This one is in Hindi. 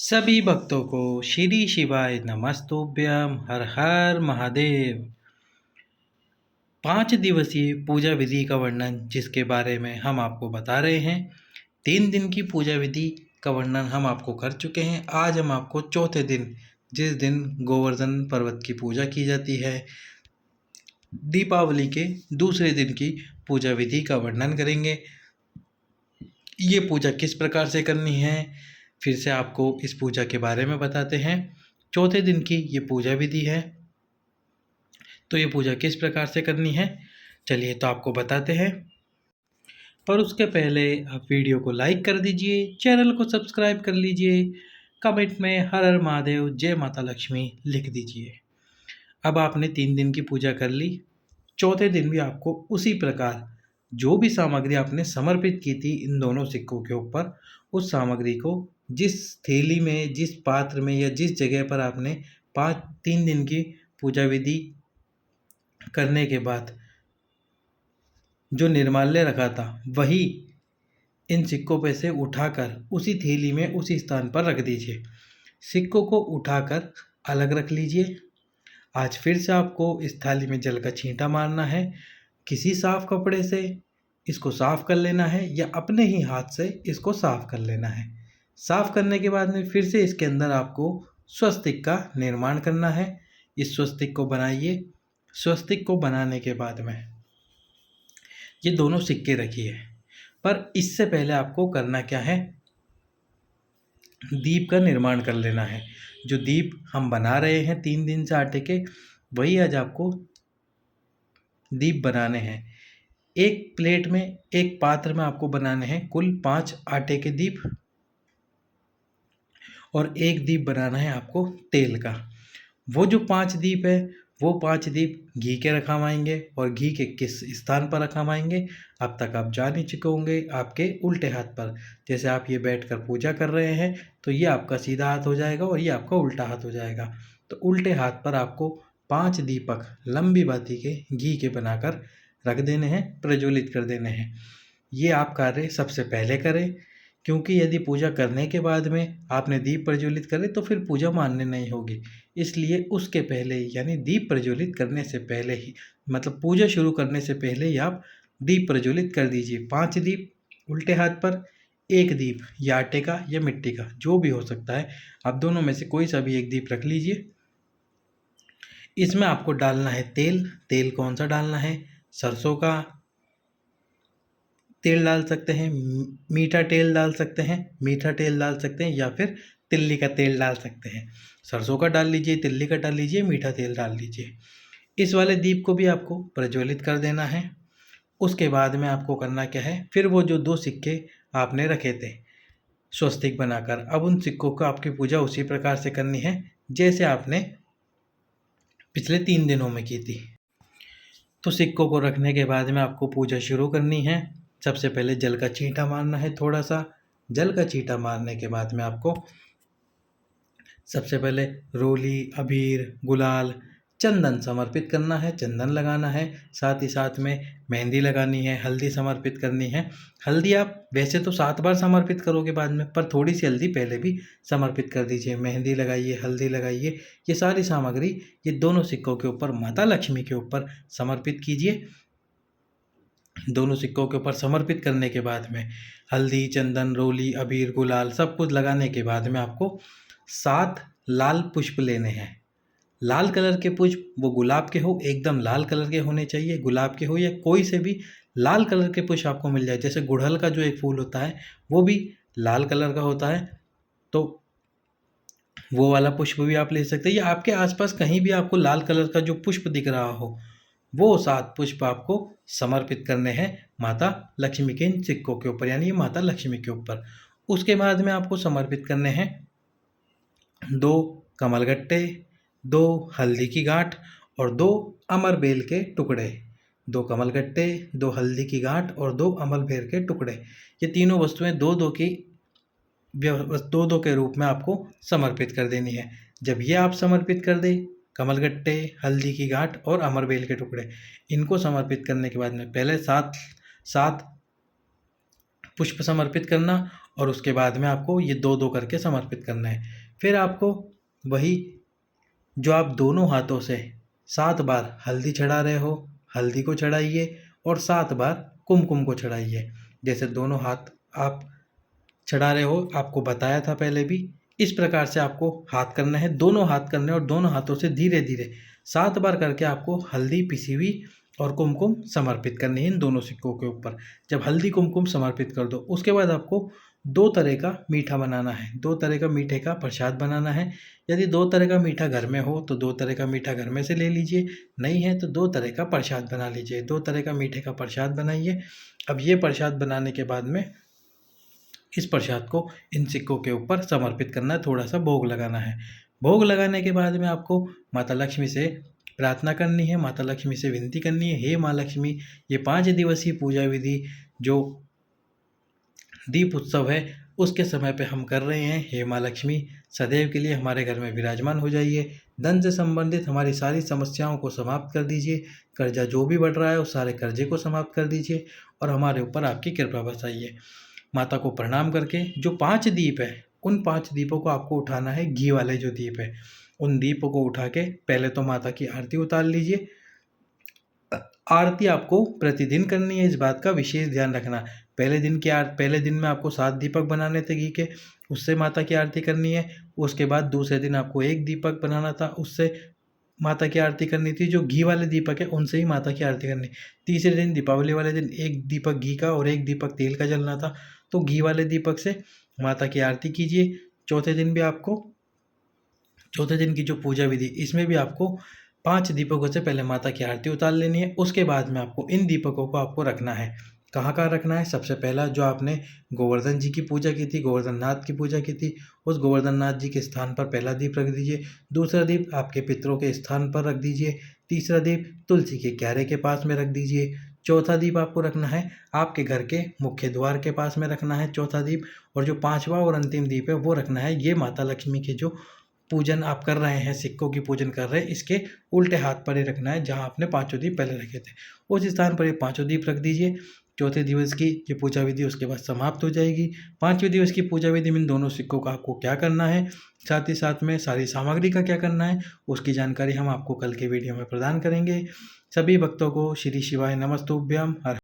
सभी भक्तों को श्री शिवाय नमस्तुभ्यम हर हर महादेव। 5 दिवसीय पूजा विधि का वर्णन जिसके बारे में हम आपको बता रहे हैं। 3 दिन की पूजा विधि का वर्णन हम आपको कर चुके हैं। आज हम आपको चौथे दिन, जिस दिन गोवर्धन पर्वत की पूजा की जाती है, दीपावली के दूसरे दिन की पूजा विधि का वर्णन करेंगे। ये पूजा किस प्रकार से करनी है, फिर से आपको इस पूजा के बारे में बताते हैं। चौथे दिन की ये पूजा विधि है, तो ये पूजा किस प्रकार से करनी है, चलिए तो आपको बताते हैं। पर उसके पहले आप वीडियो को लाइक कर दीजिए, चैनल को सब्सक्राइब कर लीजिए, कमेंट में हर हर महादेव जय माता लक्ष्मी लिख दीजिए। अब आपने 3 दिन की पूजा कर ली, चौथे दिन भी आपको उसी प्रकार जो भी सामग्री आपने समर्पित की थी इन दोनों सिक्कों के ऊपर, उस सामग्री को जिस थैली में, जिस पात्र में या जिस जगह पर आपने 3 दिन की पूजा विधि करने के बाद जो निर्माल्य रखा था, वही इन सिक्कों पे से उठाकर उसी थैली में उसी स्थान पर रख दीजिए। सिक्कों को उठाकर अलग रख लीजिए। आज फिर से आपको इस थाली में जल का छींटा मारना है। किसी साफ कपड़े से इसको साफ कर लेना है या अपने ही हाथ से इसको साफ कर लेना है। साफ करने के बाद में फिर से इसके अंदर आपको स्वस्तिक का निर्माण करना है। इस स्वस्तिक को बनाइए। स्वस्तिक को बनाने के बाद में ये दोनों सिक्के रखिए। पर इससे पहले आपको करना क्या है, दीप का निर्माण कर लेना है। जो दीप हम बना रहे हैं 3 दिन से आटे के, वही आज आपको दीप बनाने हैं। एक प्लेट में, एक पात्र में आपको बनाने हैं कुल 5 आटे के दीप, और एक दीप बनाना है आपको तेल का। वो जो 5 दीप है, वो 5 दीप घी के रखवाएंगे। और घी के किस स्थान पर रखवाएंगे, अब तक आप जान ही चुके होंगे, आपके उल्टे हाथ पर। जैसे आप ये बैठकर पूजा कर रहे हैं, तो ये आपका सीधा हाथ हो जाएगा और ये आपका उल्टा हाथ हो जाएगा। तो उल्टे हाथ पर आपको 5 दीपक लंबी बाती के घी के बनाकर रख देने हैं, प्रज्वलित कर देने हैं। ये आप कार्य सबसे पहले करें, क्योंकि यदि पूजा करने के बाद में आपने दीप प्रज्वलित करे तो फिर पूजा मान्य नहीं होगी। इसलिए उसके पहले ही, यानी दीप प्रज्वलित करने से पहले ही, मतलब पूजा शुरू करने से पहले ही आप दीप प्रज्वलित कर दीजिए। 5 दीप उल्टे हाथ पर, एक दीप या आटे का या मिट्टी का, जो भी हो सकता है, आप दोनों में से कोई सा भी एक दीप रख लीजिए। इसमें आपको डालना है तेल। तेल कौन सा डालना है, सरसों का तेल डाल सकते हैं, मीठा तेल डाल सकते हैं, मीठा तेल डाल सकते हैं, या फिर तिल्ली का तेल डाल सकते हैं। सरसों का डाल लीजिए, तिल्ली का डाल लीजिए, मीठा तेल डाल लीजिए। इस वाले दीप को भी आपको प्रज्वलित कर देना है। उसके बाद में आपको करना क्या है, फिर वो जो 2 सिक्के आपने रखे थे स्वस्तिक बनाकर, अब उन सिक्कों को आपकी पूजा उसी प्रकार से करनी है जैसे आपने पिछले 3 दिनों में की थी। तो सिक्कों को रखने के बाद में आपको पूजा शुरू करनी है। सबसे पहले जल का छींटा मारना है थोड़ा सा। जल का छींटा मारने के बाद में आपको सबसे पहले रोली, अबीर, गुलाल, चंदन समर्पित करना है, चंदन लगाना है। साथ ही साथ में मेहंदी लगानी है, हल्दी समर्पित करनी है। हल्दी आप वैसे तो 7 बार समर्पित करोगे बाद में, पर थोड़ी सी हल्दी पहले भी समर्पित कर दीजिए। मेहंदी लगाइए, हल्दी लगाइए। ये सारी सामग्री ये दोनों सिक्कों के ऊपर, माता लक्ष्मी के ऊपर समर्पित कीजिए। दोनों सिक्कों के ऊपर समर्पित करने के बाद में हल्दी, चंदन, रोली, अबीर, गुलाल सब कुछ लगाने के बाद में आपको 7 लाल पुष्प लेने हैं। लाल कलर के पुष्प, वो गुलाब के हो, एकदम लाल कलर के होने चाहिए। गुलाब के हो या कोई से भी लाल कलर के पुष्प आपको मिल जाए। जैसे गुड़हल का जो एक फूल होता है, वो भी लाल कलर का होता है, तो वो वाला पुष्प भी आप ले सकते हैं। या आपके आसपास कहीं भी आपको लाल कलर का जो पुष्प दिख रहा हो, वो 7 पुष्प आपको समर्पित करने हैं माता लक्ष्मी के इन सिक्कों के ऊपर, यानी माता लक्ष्मी के ऊपर। उसके बाद में आपको समर्पित करने हैं 2 कमलगट्टे, 2 हल्दी की गांठ और 2 अमर बेल के टुकड़े। 2 कमलगट्टे, 2 हल्दी की गांठ और 2 अमर बेल के टुकड़े। ये तीनों वस्तुएं 2-2 की 2-2 के रूप में आपको समर्पित कर देनी है। जब ये आप समर्पित कर दें, कमलगट्टे, हल्दी की गांठ और अमरबेल के टुकड़े, इनको समर्पित करने के बाद में पहले 7 पुष्प समर्पित करना और उसके बाद में आपको ये 2-2 करके समर्पित करना है। फिर आपको वही जो आप दोनों हाथों से 7 बार हल्दी चढ़ा रहे हो, हल्दी को चढ़ाइए और 7 बार कुमकुम को चढ़ाइए। जैसे दोनों हाथ आप चढ़ा रहे हो, आपको बताया था पहले भी, इस प्रकार से आपको हाथ करना है, दोनों हाथ करने और दोनों हाथों से धीरे धीरे 7 बार करके आपको हल्दी पिसी हुई और कुमकुम समर्पित करनी है इन दोनों सिक्कों के ऊपर। जब हल्दी कुमकुम समर्पित कर दो, उसके बाद आपको 2 तरह का मीठा बनाना है, 2 तरह का मीठे का प्रसाद बनाना है। यदि 2 तरह का मीठा घर में हो तो 2 तरह का मीठा घर में से ले लीजिए, नहीं है तो 2 तरह का प्रसाद बना लीजिए। 2 तरह का मीठे का प्रसाद बनाइए। अब ये प्रसाद बनाने के बाद में इस प्रसाद को इन सिक्कों के ऊपर समर्पित करना है, थोड़ा सा भोग लगाना है। भोग लगाने के बाद में आपको माता लक्ष्मी से प्रार्थना करनी है, माता लक्ष्मी से विनती करनी है, हे माँ लक्ष्मी, ये 5 दिवसीय पूजा विधि जो दीप उत्सव है उसके समय पे हम कर रहे हैं, हे माँ लक्ष्मी सदैव के लिए हमारे घर में विराजमान हो जाइए। धन से संबंधित हमारी सारी समस्याओं को समाप्त कर दीजिए, कर्जा जो भी बढ़ रहा है उस सारे कर्जे को समाप्त कर दीजिए और हमारे ऊपर आपकी कृपा बरसाइए। माता को प्रणाम करके जो 5 दीप है, उन 5 दीपों को आपको उठाना है, घी वाले जो दीप है उन दीपों को उठा के पहले तो माता की आरती उतार लीजिए। आरती आपको प्रतिदिन करनी है, इस बात का विशेष ध्यान रखना। पहले दिन में आपको 7 दीपक बनाने थे घी के, उससे माता की आरती करनी है। उसके बाद दूसरे दिन आपको 1 दीपक बनाना था, उससे माता की आरती करनी थी। जो घी वाले दीपक है उनसे ही माता की आरती करनी। तीसरे दिन दीपावली वाले दिन 1 दीपक घी का और 1 दीपक तेल का जलना था, तो घी वाले दीपक से माता की आरती कीजिए। चौथे दिन की जो पूजा विधि, इसमें भी आपको 5 दीपकों से पहले माता की आरती उतार लेनी है। उसके बाद में आपको इन दीपकों को आपको रखना है। कहाँ कहाँ रखना है? सबसे पहला जो आपने गोवर्धन जी की पूजा की थी, गोवर्धन नाथ की पूजा की थी, उस गोवर्धन नाथ जी के स्थान पर पहला दीप रख दीजिए। दूसरा दीप आपके पितरों के स्थान पर रख दीजिए। तीसरा दीप तुलसी के क्यारे के पास में रख दीजिए। चौथा दीप आपको रखना है आपके घर के मुख्य द्वार के पास में रखना है चौथा दीप। और जो 5वां और अंतिम दीप है वो रखना है, ये माता लक्ष्मी के जो पूजन आप कर रहे हैं, सिक्कों की पूजन कर रहे हैं, इसके उल्टे हाथ पर ही रखना है, जहाँ आपने 5 दीप पहले रखे थे उस स्थान पर ये 5 दीप रख दीजिए। चौथे दिवस की ये पूजा विधि उसके बाद समाप्त हो जाएगी। 5वें दिवस की पूजा विधि में इन दोनों सिक्कों का आपको क्या करना है, साथ ही साथ में सारी सामग्री का क्या करना है, उसकी जानकारी हम आपको कल के वीडियो में प्रदान करेंगे। सभी भक्तों को श्री शिवाय नमस्तुभ्यम। हर